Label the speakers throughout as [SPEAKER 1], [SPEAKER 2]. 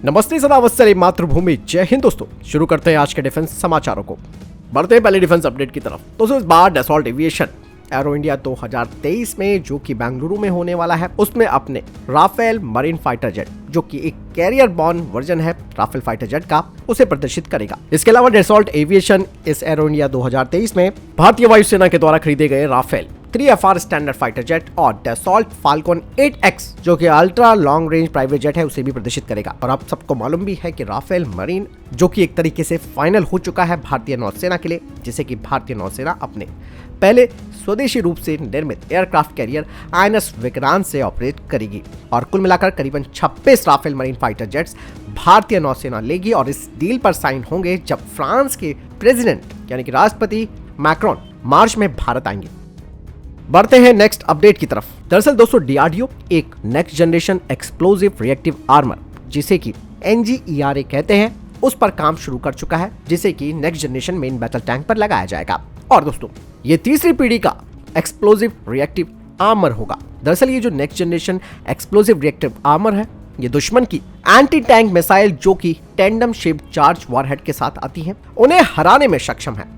[SPEAKER 1] नमस्ते सदा अवसर मातृभूमि जय हिंद दोस्तों। शुरू करते हैं आज के डिफेंस समाचारों को। बढ़ते हैं पहले डिफेंस अपडेट की तरफ। दोस्तों इस बार डसॉल्ट एविएशन एरो इंडिया 2023 में जो कि बेंगलुरु में होने वाला है उसमें अपने राफेल मरीन फाइटर जेट जो कि एक कैरियर बॉर्न वर्जन है राफेल फाइटर जेट का उसे प्रदर्शित करेगा। इसके अलावा डसॉल्ट एविएशन इस एरो इंडिया 2023 में भारतीय वायुसेना के द्वारा खरीदे गए Rafale 3FR standard fighter jet और डसॉल्ट फाल्कन 8X जो कि ultra long range private jet है उसे भी प्रदर्शित करेगा। और आप सबको मालूम भी है कि राफेल मरीन जो कि एक तरीके से फाइनल हो चुका है भारतीय नौसेना के लिए, जिसे कि भारतीय नौसेना अपने पहले स्वदेशी रूप से निर्मित एयरक्राफ्ट कैरियर INS विक्रांत से ऑपरेट करेगी। और कुल मिलाकर करीबन 26 राफेल मरीन फाइटर जेट्स भारतीय नौसेना लेगी और इस डील पर साइन होंगे जब फ्रांस के प्रेसिडेंट यानी कि राष्ट्रपति मैक्रोन मार्च में भारत आएंगे। बढ़ते हैं नेक्स्ट अपडेट की तरफ। दरअसल दोस्तों DRDO एक next generation explosive reactive armour जिसे कि NGERA कहते हैं उस पर काम शुरू कर चुका है, जिसे कि next generation main battle tank पर लगाया जाएगा। और दोस्तों ये तीसरी पीढ़ी का एक्सप्लोजिव रिएक्टिव आर्मर होगा। दरअसल ये जो next generation explosive reactive armour है ये दुश्मन की एंटी टैंक मिसाइल जो कि टेंडम शेप्ड चार्ज वॉरहेड के साथ आती है उन्हें हराने में सक्षम है।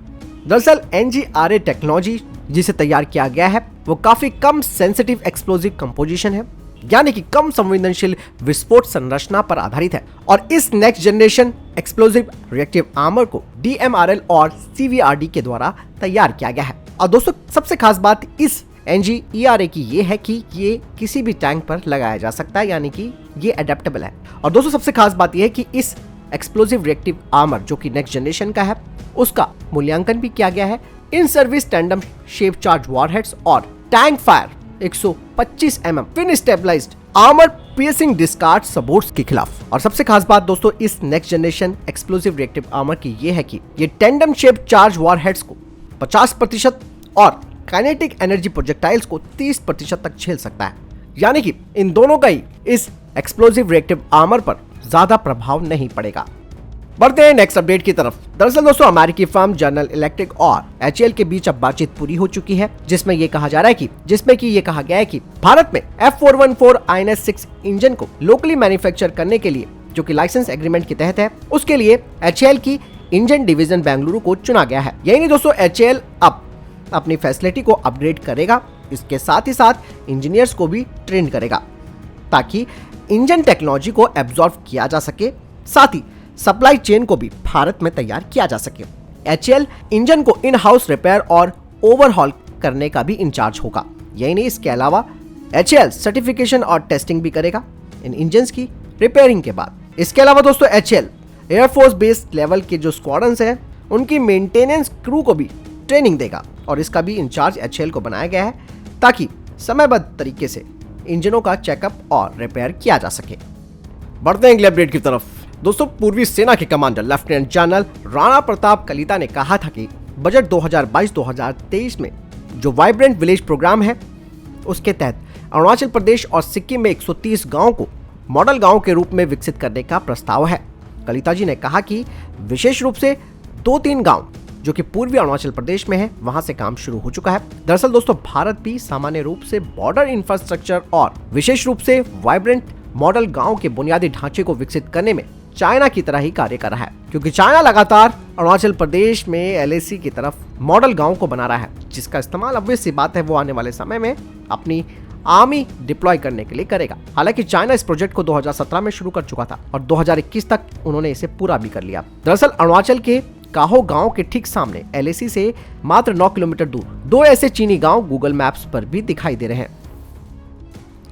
[SPEAKER 1] दरअसल NGERA टेक्नोलॉजी जिसे तैयार किया गया है वो काफी कम सेंसिटिव एक्सप्लोजिव कंपोजिशन है, यानी कि कम संवेदनशील विस्फोट संरचना पर आधारित है। और इस next generation explosive reactive armour को DMRL और CVRD के द्वारा तैयार किया गया है। और दोस्तों सबसे खास बात इस NGERA की ये है कि ये किसी भी टैंक पर लगाया जा सकता है, यानी कि ये अडेप्टेबल है। और दोस्तों सबसे खास बात यह है कि इस एक्सप्लोजिव रिएक्टिव आर्मर जो कि नेक्स्ट जनरेशन का है उसका मूल्यांकन भी किया गया है in service tandem shape charge warheads और tank fire 125 mm fin stabilized armour piercing discard supports के खिलाफ। और सबसे खास बात दोस्तों इस next generation explosive reactive armour की ये है कि ये टेंडम शेप चार्ज वॉरहेड्स को 50% और काइनेटिक एनर्जी प्रोजेक्टाइल्स को 30% तक झेल सकता है, यानी कि इन दोनों का ही इस एक्सप्लोजिव रिएक्टिव आर्मर पर ज्यादा प्रभाव नहीं पड़ेगा। बढ़ते हैं नेक्स्ट अपडेट की तरफ। दरअसल दोस्तों अमेरिकी फर्म जनरल इलेक्ट्रिक और HAL के बीच अब बातचीत पूरी हो चुकी है जिसमें ये कहा गया है कि भारत में F414 INS 6 इंजन को लोकली मैन्युफैक्चर करने के लिए जो कि लाइसेंस एग्रीमेंट के तहत है उसके लिए HAL की इंजन डिवीजन बेंगलुरु को चुना गया है। यही नहीं दोस्तों HAL अब अपनी फैसिलिटी को अपग्रेड करेगा, इसके साथ ही साथ इंजीनियर्स को भी ट्रेन करेगा ताकि इंजन टेक्नोलॉजी को एब्जॉर्ब किया जा सके, साथ ही सप्लाई चेन को भी भारत में तैयार किया जा सके। HAL इंजन को इन हाउस रिपेयर और ओवरहॉल करने का भी इंचार्ज होगा। यही नहीं इसके अलावा HAL सर्टिफिकेशन और टेस्टिंग भी करेगा इन इंजन्स की रिपेयरिंग के बाद। इसके अलावा दोस्तों HAL एयरफोर्स बेस लेवल के जो स्क्वाड्रन्स हैं उनकी मेंटेनेंस क्रू को भी ट्रेनिंग देगा और इसका भी इंचार्ज HAL को बनाया गया है ताकि समयबद्ध तरीके से इंजनों का चेकअप और रिपेयर किया जा सके। बढ़ते हैं अगले अपडेट की तरफ। दोस्तों पूर्वी सेना के commander lieutenant general Rana Pratap Kalita ने कहा था कि बजट 2022-2023 में जो वाइब्रेंट विलेज प्रोग्राम है उसके तहत अरुणाचल प्रदेश और सिक्किम में 130 गांवों को मॉडल गांव के रूप में विकसित करने का प्रस्ताव है। कलिता जी ने कहा कि विशेष रूप से 2-3 गांव जो कि पूर्वी अरुणाचल प्रदेश में है वहां से काम शुरू हो चुका है। दरअसल दोस्तों भारत भी सामान्य रूप से बॉर्डर इंफ्रास्ट्रक्चर और विशेष रूप से वाइब्रेंट मॉडल गांव के बुनियादी ढांचे को विकसित करने में चाइना की तरह ही कार्य कर रहा है, क्योंकि चाइना लगातार अरुणाचल प्रदेश में LAC की तरफ मॉडल गांव को बना रहा है जिसका इस्तेमाल ऑब्वियस सी बात है वो आने वाले समय में अपनी आर्मी डिप्लॉय करने के लिए करेगा। हालांकि चाइना इस प्रोजेक्ट को 2017 में शुरू कर चुका था और 2021 तक उन्होंने इसे पूरा भी कर लिया। दरअसल अरुणाचल के काहो गांव के ठीक सामने LAC से मात्र 9 किलोमीटर दूर 2 ऐसे चीनी गांव गूगल मैप्स पर भी दिखाई दे रहे हैं।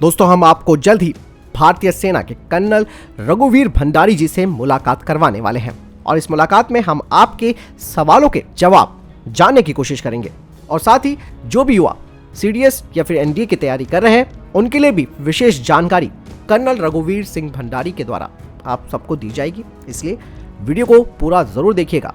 [SPEAKER 1] दोस्तों हम आपको जल्द ही भारतीय सेना के कर्नल रघुवीर भंडारी जी से मुलाकात करवाने वाले हैं और इस मुलाकात में हम आपके सवालों के जवाब जानने की कोशिश करेंगे और साथ ही जो भी युवा CDS या फिर NDA की तैयारी कर रहे हैं उनके लिए भी विशेष जानकारी कर्नल रघुवीर सिंह भंडारी के द्वारा आप सबको दी जाएगी, इसलिए वीडियो को पूरा जरूर देखिएगा।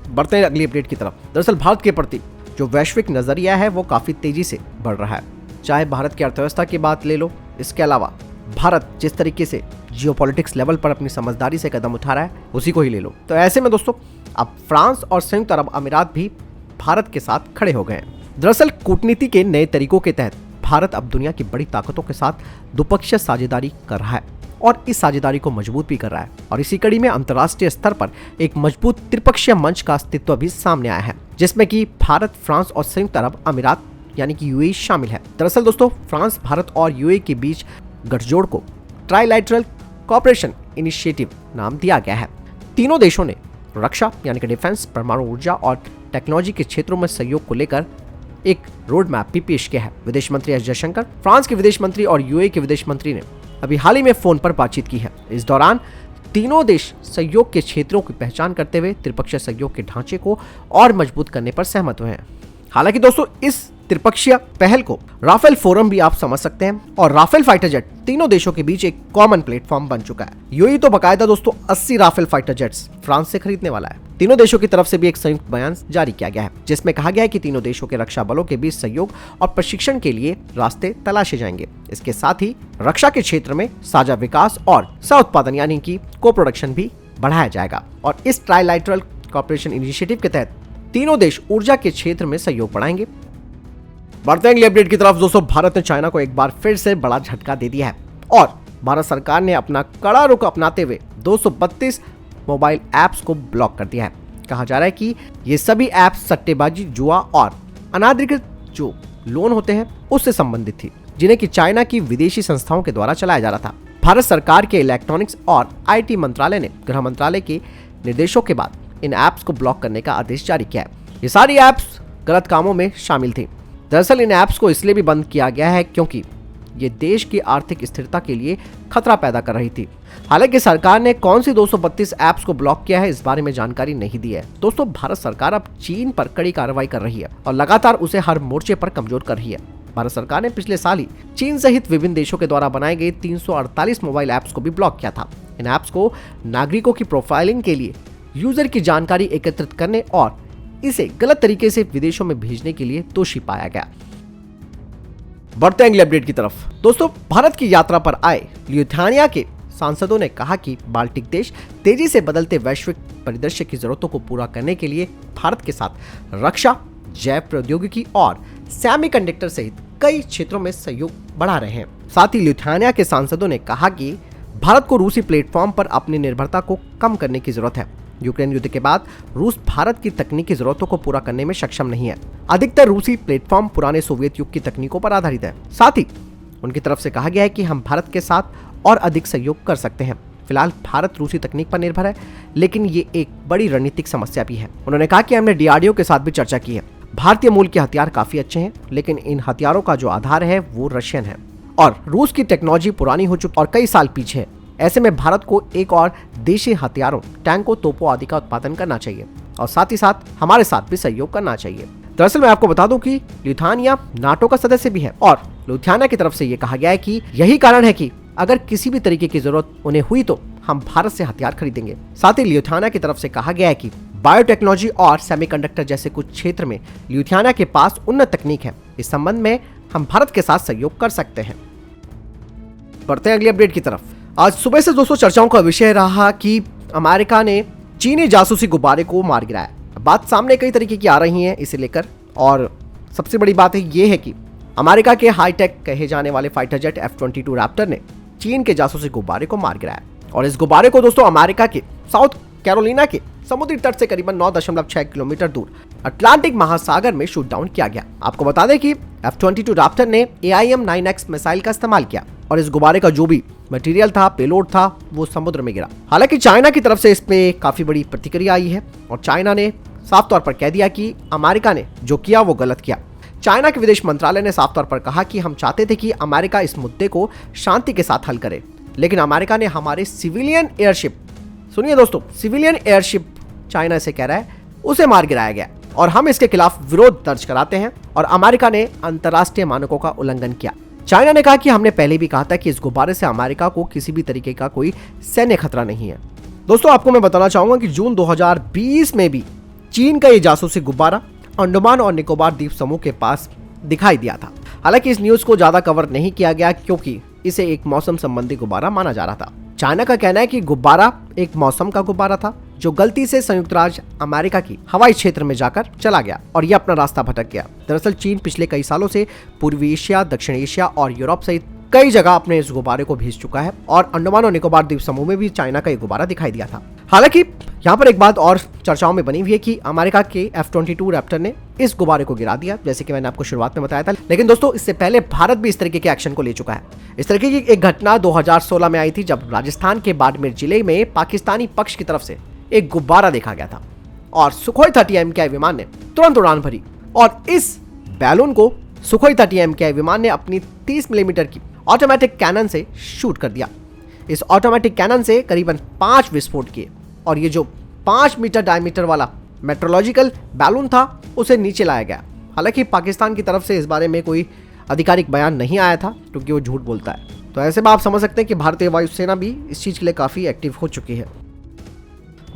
[SPEAKER 1] बढ़ते हैं अगली अपडेट की तरफ। दरअसल भारत के प्रति जो वैश्विक नजरिया है वो काफी तेजी से बढ़ रहा है, चाहे भारत की अर्थव्यवस्था की बात ले लो, इसके अलावा भारत जिस तरीके से जियोपॉलिटिक्स लेवल पर अपनी समझदारी से कदम उठा रहा है उसी को ही ले लो। तो ऐसे में दोस्तों अब फ्रांस और संयुक्त अरब अमीरात भी भारत के साथ खड़े हो गए हैं। दरअसल कूटनीति के नए तरीकों के तहत भारत अब दुनिया की बड़ी ताकतों के साथ द्विपक्षीय साझेदारी कर रहा है और इस साझेदारी को मजबूत भी कर रहा है। और इसी कड़ी में अंतर्राष्ट्रीय स्तर पर एक मजबूत त्रिपक्षीय मंच का अस्तित्व भी सामने आया है, जिसमें कि भारत, फ्रांस और संयुक्त अरब अमीरात यानी कि यूएई शामिल है। दरअसल दोस्तों, फ्रांस, भारत और यूएई के बीच गठजोड़ को ट्राइलैटरल कोऑपरेशन इनिशिएटिव नाम दिया गया है। तीनों देशों ने रक्षा यानी कि डिफेंस, परमाणु ऊर्जा और टेक्नोलॉजी के क्षेत्रों में सहयोग को लेकर एक रोड मैप भी पेश किया है। विदेश मंत्री एस जयशंकर, फ्रांस के विदेश मंत्री और यूएई के विदेश मंत्री ने अभी हाल ही में फोन पर बातचीत की है। इस दौरान तीनों देश सहयोग के क्षेत्रों की पहचान करते हुए त्रिपक्षीय सहयोग के ढांचे को और मजबूत करने पर सहमत हुए हैं। हालांकि दोस्तों, इस त्रिपक्षीय पहल को राफेल फोरम भी आप समझ सकते हैं, और राफेल फाइटर जेट तीनों देशों के बीच एक कॉमन प्लेटफॉर्म बन चुका है। यूएई तो बकायदा दोस्तों 80 राफेल फाइटर जेट्स फ्रांस से खरीदने वाला है। तीनों देशों की तरफ से भी एक संयुक्त बयान जारी किया गया है, जिसमें कहा गया है कि तीनों देशों के रक्षा बलों के बीच सहयोग और प्रशिक्षण के लिए रास्ते तलाशे जाएंगे। इसके साथ ही रक्षा के क्षेत्र में साझा विकास और सह उत्पादन यानी कि को प्रोडक्शन भी बढ़ाया जाएगा। और इस ट्राइलैटरल कोऑपरेशन इनिशिएटिव के तहत तीनों देश ऊर्जा के क्षेत्र में सहयोग बढ़ाएंगे। बढ़ते हैं अगली अपडेट की तरफ। दोस्तों, भारत ने चाइना को एक बार फिर से बड़ा झटका दे दिया है और भारत सरकार ने अपना कड़ा रुख अपनाते हुए 232 मोबाइल ऐप्स को ब्लॉक कर दिया है। कहा जा रहा है कि ये सभी ऐप्स सट्टेबाजी, जुआ और अनाधिकृत जो लोन होते हैं उससे संबंधित थी, जिन्हें कि चाइना की विदेशी संस्थाओं के द्वारा चलाया जा रहा था। भारत सरकार के इलेक्ट्रॉनिक्स और आईटी मंत्रालय ने गृह मंत्रालय के निर्देशों के बाद इन ऐप्स को ब्लॉक करने का आदेश जारी किया है। ये सारी ऐप्स गलत कामों में शामिल थी। दरअसल इन ऐप्स को इसलिए भी बंद किया गया है क्योंकि ये देश की आर्थिक स्थिरता के लिए खतरा पैदा कर रही थी। हालांकि सरकार ने कौन सी 232 ऐप्स को ब्लॉक किया है, इस बारे में जानकारी नहीं दी है। दोस्तों, भारत सरकार अब चीन पर कड़ी कार्रवाई कर रही है और लगातार उसे हर मोर्चे पर कमजोर कर रही है। भारत सरकार ने पिछले साल ही चीन सहित विभिन्न देशों के द्वारा बनाए गए 348 मोबाइल ऐप्स को भी ब्लॉक किया था। इन ऐप्स को नागरिकों की प्रोफाइलिंग के लिए, यूजर की जानकारी एकत्रित करने और इसे गलत तरीके से विदेशों में भेजने के लिए दोषी पाया गया। बढ़ते हैं अगले अपडेट की तरफ। दोस्तों, भारत की यात्रा पर आए लिथुआनिया के सांसदों ने कहा कि बाल्टिक देश तेजी से बदलते वैश्विक परिदृश्य की जरूरतों को पूरा करने के लिए भारत के साथ रक्षा, जैव प्रौद्योगिकी और सेमीकंडक्टर सहित कई क्षेत्रों में सहयोग बढ़ा रहे हैं। साथ ही लिथुआनिया के सांसदों ने कहा कि भारत को रूसी प्लेटफॉर्म पर अपनी निर्भरता को कम करने की जरूरत है। यूक्रेन युद्ध के बाद रूस भारत की तकनीकी जरूरतों को पूरा करने में सक्षम नहीं है। अधिकतर रूसी प्लेटफॉर्म पुराने सोवियत युग की तकनीकों पर आधारित है। साथ ही उनकी तरफ से कहा गया है कि हम भारत के साथ और अधिक सहयोग कर सकते हैं। फिलहाल भारत रूसी तकनीक पर निर्भर है, लेकिन ये एक बड़ी रणनीतिक समस्या भी है। उन्होंने कहा कि हमने डीआरडीओ के साथ भी चर्चा की है। भारतीय मूल के हथियार काफी अच्छे हैं, लेकिन इन हथियारों का जो आधार है वो रशियन है और रूस की टेक्नोलॉजी पुरानी हो चुकी और कई साल पीछे है। ऐसे में भारत को एक और देशी हथियारों, टैंकों, तोपों आदि का उत्पादन करना चाहिए और साथ ही साथ हमारे साथ भी सहयोग करना चाहिए। दरअसल मैं आपको बता दूं कि लिथुआनिया नाटो का सदस्य भी है और लिथुआनिया की तरफ से ये कहा गया है कि यही कारण है कि अगर किसी भी तरीके की जरूरत उन्हें हुई तो हम भारत से हथियार खरीदेंगे। साथ ही लिथुआनिया की तरफ से कहा गया है कि बायोटेक्नोलॉजी और सेमीकंडक्टर जैसे कुछ क्षेत्र में लिथुआनिया के पास उन्नत तकनीक है। इस संबंध में हम भारत के साथ सहयोग कर सकते हैं। बढ़ते हैं अगली अपडेट की तरफ। आज सुबह से दोस्तों चर्चाओं का विषय रहा कि अमेरिका ने चीनी जासूसी गुब्बारे को मार गिराया। बात सामने कई तरीके की आ रही है इसे लेकर, और सबसे बड़ी बात है ये है कि अमेरिका के हाईटेक कहे जाने वाले फाइटर जेट F-22 रैप्टर ने चीन के जासूसी गुब्बारे को मार गिराया। और इस गुब्बारे को दोस्तों अमेरिका के साउथ कैरोलिना के समुद्री तट से करीबन 9.6 किलोमीटर दूर अटलांटिक महासागर में शूट डाउन किया गया। आपको बता दें कि F-22 रैप्टर ने AIM-9X मिसाइल का इस्तेमाल किया और इस गुब्बारे का जो भी मटेरियल था, पेलोड था, वो समुद्र में गिरा। हालांकि चाइना की तरफ से इस पे काफी बड़ी प्रतिक्रिया आई है और चाइना ने साफ तौर पर कह दिया कि अमेरिका ने जो किया वो गलत किया। चाइना के विदेश मंत्रालय ने साफ तौर पर कहा कि हम चाहते थे कि अमेरिका इस मुद्दे को शांति के साथ हल करे, लेकिन अमेरिका ने हमारे सिविलियन एयरशिप, सुनिए दोस्तों, सिविलियन एयरशिप चाइना से कह रहा है उसे मार गिराया गया और हम इसके खिलाफ विरोध दर्ज कराते हैं और अमेरिका ने अंतर्राष्ट्रीय मानकों का उल्लंघन किया। चाइना ने कहा कि हमने पहले भी कहा था कि इस गुब्बारे से अमेरिका को किसी भी तरीके का कोई सैन्य खतरा नहीं है। दोस्तों आपको मैं बताना चाहूंगा कि जून 2020 में भी चीन का ये जासूसी गुब्बारा अंडमान और निकोबार द्वीप समूह के पास दिखाई दिया था। हालांकि इस न्यूज को ज्यादा कवर नहीं किया गया क्योंकि इसे एक मौसम संबंधी गुब्बारा माना जा रहा था। चाइना का कहना है कि गुब्बारा एक मौसम का गुब्बारा था जो गलती से संयुक्त राज्य अमेरिका की हवाई क्षेत्र में जाकर चला गया और ये अपना रास्ता भटक गया। दरअसल चीन पिछले कई सालों से पूर्वी एशिया, दक्षिण एशिया और यूरोप सहित कई जगह अपने इस गुब्बारे को भेज चुका है और अंडमान और निकोबार द्वीप समूह में भी चाइना का ये गुब्बारा दिखाई दिया था। हालांकि यहाँ पर एक बात और चर्चाओं में बनी हुई है कि अमेरिका के F-22 रैप्टर ने इस गुब्बारे को गिरा दिया, जैसे कि मैंने आपको शुरुआत में बताया था। लेकिन दोस्तों, इससे पहले भारत भी इस तरीके के एक्शन को ले चुका है। इस तरीके की एक घटना 2016 में आई थी, जब राजस्थान के बाड़मेर जिले में पाकिस्तानी पक्ष की तरफ से एक गुब्बारा देखा गया था और सुखोई 30 MKI विमान ने तुरंत उड़ान भरी और इस बैलून को सुखोई 30 MKI विमान ने अपनी 30 मिलीमीटर की ऑटोमेटिक कैनन से शूट कर दिया। इस ऑटोमेटिक कैनन से करीबन 5 विस्फोट किए और ये जो 5 मीटर डायमीटर वाला मेट्रोलॉजिकल बैलून था उसे नीचे लाया गया। हालांकि पाकिस्तान की तरफ से इस बारे में कोई आधिकारिक बयान नहीं आया था, क्योंकि वो झूठ बोलता है। तो ऐसे में आप समझ सकते हैं कि भारतीय वायुसेना भी इस चीज के लिए काफी एक्टिव हो चुकी है।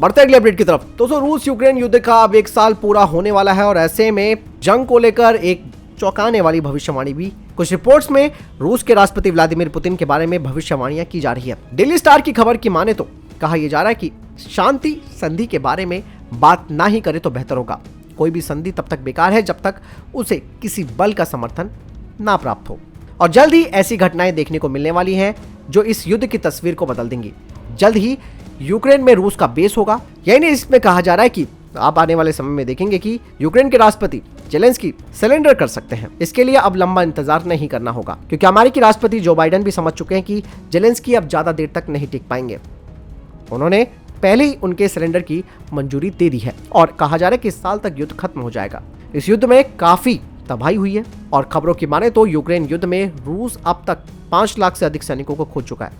[SPEAKER 1] बढ़ते अगले अपडेट की तरफ। दोस्तों, रूस यूक्रेन युद्ध का अब 1 साल पूरा होने वाला है और ऐसे में जंग को लेकर एक चौंकाने वाली भविष्यवाणी भी। कुछ रिपोर्ट्स में रूस के राष्ट्रपति व्लादिमीर पुतिन के बारे में भविष्यवाणियां की जा रही है। डेली स्टार की खबर की माने तो कहा यह जा रहा है कि शांति संधि के बारे में बात ना ही करे तो बेहतर होगा। कोई भी संधि तब तक बेकार है जब तक उसे किसी बल का समर्थन ना प्राप्त हो, और जल्द ही ऐसी घटनाएं देखने को मिलने वाली हैं जो इस युद्ध की तस्वीर को बदल देंगी। जल्द ही यूक्रेन में रूस का बेस होगा। यानी इसमें कहा जा रहा है कि आप आने वाले समय में देखेंगे कि यूक्रेन के राष्ट्रपति जेलेंस्की सरेंडर कर सकते हैं। इसके लिए अब लंबा इंतजार नहीं करना होगा, क्योंकि अमेरिकी राष्ट्रपति जो बाइडेन भी समझ चुके हैं कि जेलेंस्की अब ज्यादा देर तक नहीं टिक पाएंगे। उन्होंने पहले ही उनके सरेंडर की मंजूरी दे दी है और कहा जा रहा है कि इस साल तक युद्ध खत्म हो जाएगा। इस युद्ध में काफी तबाही हुई है और खबरों की माने तो यूक्रेन युद्ध में रूस अब तक 5 लाख से अधिक सैनिकों को खो चुका है,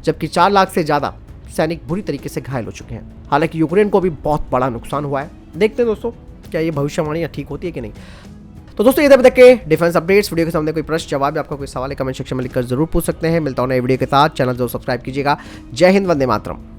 [SPEAKER 1] जबकि 4 लाख से ज्यादा सैनिक बुरी तरीके से घायल हो चुके हैं। हालांकि यूक्रेन को भी बहुत बड़ा नुकसान हुआ है। देखते हैं दोस्तों, क्या ये भविष्यवाणियां ठीक होती है कि नहीं। तो दोस्तों, ये अभी तक के डिफेंस अपडेट्स। वीडियो के सामने कोई प्रश्न जवाब या आपका कोई सवाल है कमेंट सेक्शन में लिखकर जरूर पूछ सकते हैं। मिलता हूं नए वीडियो के साथ। चैनल जरूर सब्सक्राइब कीजिएगा। जय हिंद, वंदे मातरम।